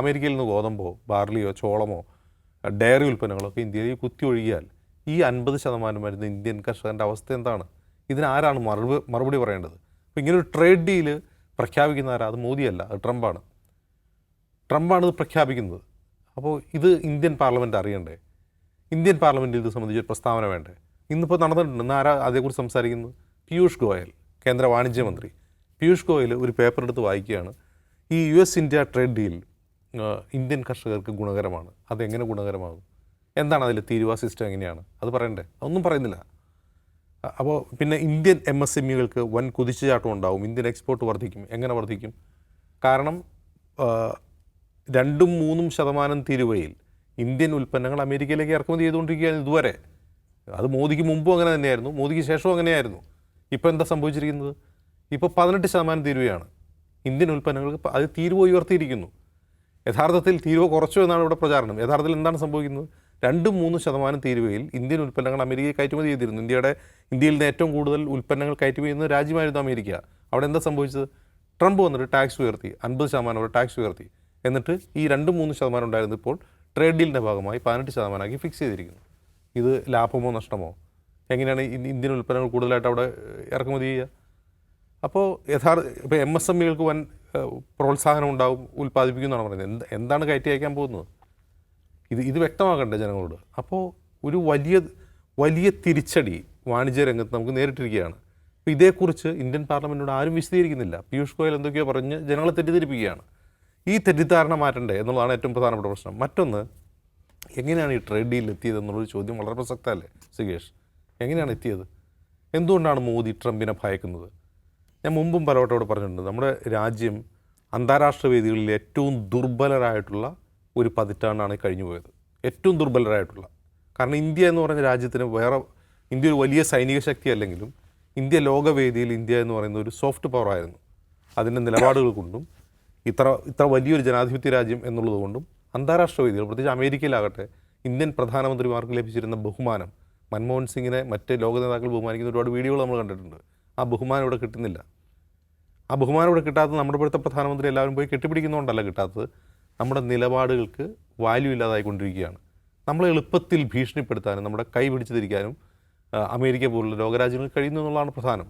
അമേരിക്കയിൽ നിന്ന് ഗോതമ്പോ ബാർലിയോ ചോളമോ ഡയറി ഉൽപ്പന്നങ്ങളൊക്കെ ഇന്ത്യയിൽ കുത്തി ഒഴുകിയാൽ ഈ 50% വരുന്ന ഇന്ത്യൻ കർഷകൻ്റെ അവസ്ഥ എന്താണ്? ഇതിനാരാണ് മറുപടി പറയേണ്ടത്? അപ്പോൾ ഇങ്ങനൊരു ട്രേഡ് ഡീല് പ്രഖ്യാപിക്കുന്ന ആരാ? അത് മോദിയല്ല, അത് ട്രംപാണ് ഇത് പ്രഖ്യാപിക്കുന്നത്. അപ്പോൾ ഇത് ഇന്ത്യൻ പാർലമെൻറ്റ് അറിയണ്ടേ? ഇന്ത്യൻ പാർലമെൻറ്റിൽ ഇത് സംബന്ധിച്ച് ഒരു പ്രസ്താവന വേണ്ടേ? ഇന്നിപ്പോൾ നടന്നിട്ടുണ്ട്. ഇന്ന് ആരാ അതേക്കുറിച്ച് സംസാരിക്കുന്നത്? പീയൂഷ് ഗോയൽ, കേന്ദ്ര വാണിജ്യമന്ത്രി പീയൂഷ് ഗോയൽ ഒരു പേപ്പർ എടുത്ത് വായിക്കുകയാണ്. ഈ US India trade deal Indian കർഷകർക്ക് ഗുണകരമാണ്. അതെങ്ങനെ ഗുണകരമാകും? എന്താണ് അതിൽ തീരുവ സിസ്റ്റം എങ്ങനെയാണ്? അത് പറയണ്ടേ? അതൊന്നും പറയുന്നില്ല. അപ്പോൾ പിന്നെ ഇന്ത്യൻ MSMEകൾക്ക് വൻ കുതിച്ചുചാട്ടം ഉണ്ടാവും. ഇന്ത്യൻ എക്സ്പോർട്ട് വർദ്ധിക്കും. എങ്ങനെ വർദ്ധിക്കും? കാരണം 2-3% തീരുവയിൽ ഇന്ത്യൻ ഉൽപ്പന്നങ്ങൾ അമേരിക്കയിലേക്ക് ഇറക്കുമതി ചെയ്തുകൊണ്ടിരിക്കുകയാണ് ഇതുവരെ. അത് മോദിക്ക് മുമ്പും അങ്ങനെ തന്നെയായിരുന്നു, മോദിക്ക് ശേഷവും അങ്ങനെയായിരുന്നു. ഇപ്പോൾ എന്താ സംഭവിച്ചിരിക്കുന്നത്? ഇപ്പോൾ 18% തീരുവയാണ് ഇന്ത്യൻ ഉൽപ്പന്നങ്ങൾക്ക്. അത് തീരുവ ഉയർത്തിയിരിക്കുന്നു. യഥാർത്ഥത്തിൽ തീരുവ കുറച്ചു എന്നാണ് ഇവിടെ പ്രചാരണം. യഥാർത്ഥത്തിൽ എന്താണ് സംഭവിക്കുന്നത്? 2-3% തീരുവയിൽ ഇന്ത്യൻ ഉൽപ്പന്നങ്ങൾ അമേരിക്കയിൽ കയറ്റുമതി ചെയ്തിരുന്നു. ഇന്ത്യയിൽ നിന്ന് ഏറ്റവും കൂടുതൽ ഉൽപ്പന്നങ്ങൾ കയറ്റുമതി ചെയ്യുന്ന രാജ്യമായിരുന്നു അമേരിക്ക. അവിടെ എന്താ സംഭവിച്ചത്? ട്രംപ് വന്നിട്ട് ടാക്സ് ഉയർത്തി, 50% വരെ ടാക്സ് ഉയർത്തി. എന്നിട്ട് ഈ 2-3% ഉണ്ടായിരുന്നു ഇപ്പോൾ ട്രേഡ് ഡീലിൻ്റെ ഭാഗമായി 18% ആക്കി ഫിക്സ് ചെയ്തിരിക്കുന്നു. ഇത് ലാഭമോ നഷ്ടമോ? എങ്ങനെയാണ് ഇന്ത്യൻ ഉൽപ്പന്നങ്ങൾ കൂടുതലായിട്ട് അവിടെ ഇറക്കുമതി ചെയ്യുക? അപ്പോൾ ഇപ്പോൾ MSMEകൾക്ക് വൻ പ്രോത്സാഹനം ഉണ്ടാവും, ഉൽപ്പാദിപ്പിക്കുന്നതാണ് പറയുന്നത്. എന്താണ് കയറ്റി അയക്കാൻ പോകുന്നത്? ഇത് വ്യക്തമാക്കണ്ടേ ജനങ്ങളോട്? അപ്പോൾ ഒരു വലിയ തിരിച്ചടി വാണിജ്യ രംഗത്ത് നമുക്ക് നേരിട്ടിരിക്കുകയാണ്. അപ്പോൾ ഇതേക്കുറിച്ച് ഇന്ത്യൻ പാർലമെൻറ്റിനോട് ആരും വിശദീകരിക്കുന്നില്ല. പീയൂഷ് ഗോയൽ എന്തൊക്കെയോ പറഞ്ഞ് ജനങ്ങളെ തെറ്റിദ്ധരിപ്പിക്കുകയാണ്. ഈ തെറ്റിദ്ധാരണ മാറ്റണ്ടേ എന്നുള്ളതാണ് ഏറ്റവും പ്രധാനപ്പെട്ട പ്രശ്നം. മറ്റൊന്ന്, എങ്ങനെയാണ് ഈ ട്രേഡ് ഡീലിൽ എത്തിയതെന്നുള്ളൊരു ചോദ്യം വളരെ പ്രസക്തമല്ലേ സുകേഷ്? എങ്ങനെയാണ് എത്തിയത്? എന്തുകൊണ്ടാണ് മോദി ട്രംപിനെ ഭയക്കുന്നത്? ഞാൻ മുമ്പും പലവട്ടോട് പറഞ്ഞിട്ടുണ്ട്, നമ്മുടെ രാജ്യം അന്താരാഷ്ട്ര വേദികളിൽ ഏറ്റവും ദുർബലരായിട്ടുള്ള ഒരു പതിറ്റാണ്ടാണ് കഴിഞ്ഞു പോയത്. ഏറ്റവും ദുർബലരായിട്ടുള്ള. കാരണം ഇന്ത്യ എന്ന് പറഞ്ഞ രാജ്യത്തിന് ഇന്ത്യ ഒരു വലിയ സൈനിക ശക്തി അല്ലെങ്കിലും ഇന്ത്യ ലോകവേദിയിൽ ഇന്ത്യ എന്ന് പറയുന്ന ഒരു സോഫ്റ്റ് പവർ ആയിരുന്നു. അതിൻ്റെ നിലപാടുകൾ കൊണ്ടും ഇത്ര വലിയൊരു ജനാധിപത്യ രാജ്യം എന്നുള്ളത് കൊണ്ടും അന്താരാഷ്ട്ര വേദികൾ, പ്രത്യേകിച്ച് അമേരിക്കയിലാകട്ടെ, ഇന്ത്യൻ പ്രധാനമന്ത്രിമാർക്ക് ലഭിച്ചിരുന്ന ബഹുമാനം, മൻമോഹൻ സിംഗിനെ മറ്റ് ലോക നേതാക്കൾ ബഹുമാനിക്കുന്ന ഒരുപാട് വീഡിയോകൾ നമ്മൾ കണ്ടിട്ടുണ്ട്. ആ ബഹുമാനം ഇവിടെ കിട്ടുന്നില്ല. ആ ബഹുമാനം ഇവിടെ കിട്ടാത്തത് നമ്മുടെ ഇവിടുത്തെ പ്രധാനമന്ത്രി എല്ലാവരും പോയി കെട്ടിപ്പിടിക്കുന്നതുകൊണ്ടല്ല കിട്ടാത്തത്, നമ്മുടെ നിലപാടുകൾക്ക് വാല്യൂ ഇല്ലാതായിക്കൊണ്ടിരിക്കുകയാണ്. നമ്മളെ എളുപ്പത്തിൽ ഭീഷണിപ്പെടുത്താനും നമ്മുടെ കൈ പിടിച്ചു തിരിക്കാനും അമേരിക്ക പോലുള്ള ലോകരാജ്യങ്ങൾക്ക് കഴിയുന്നു എന്നുള്ളതാണ് പ്രധാനം.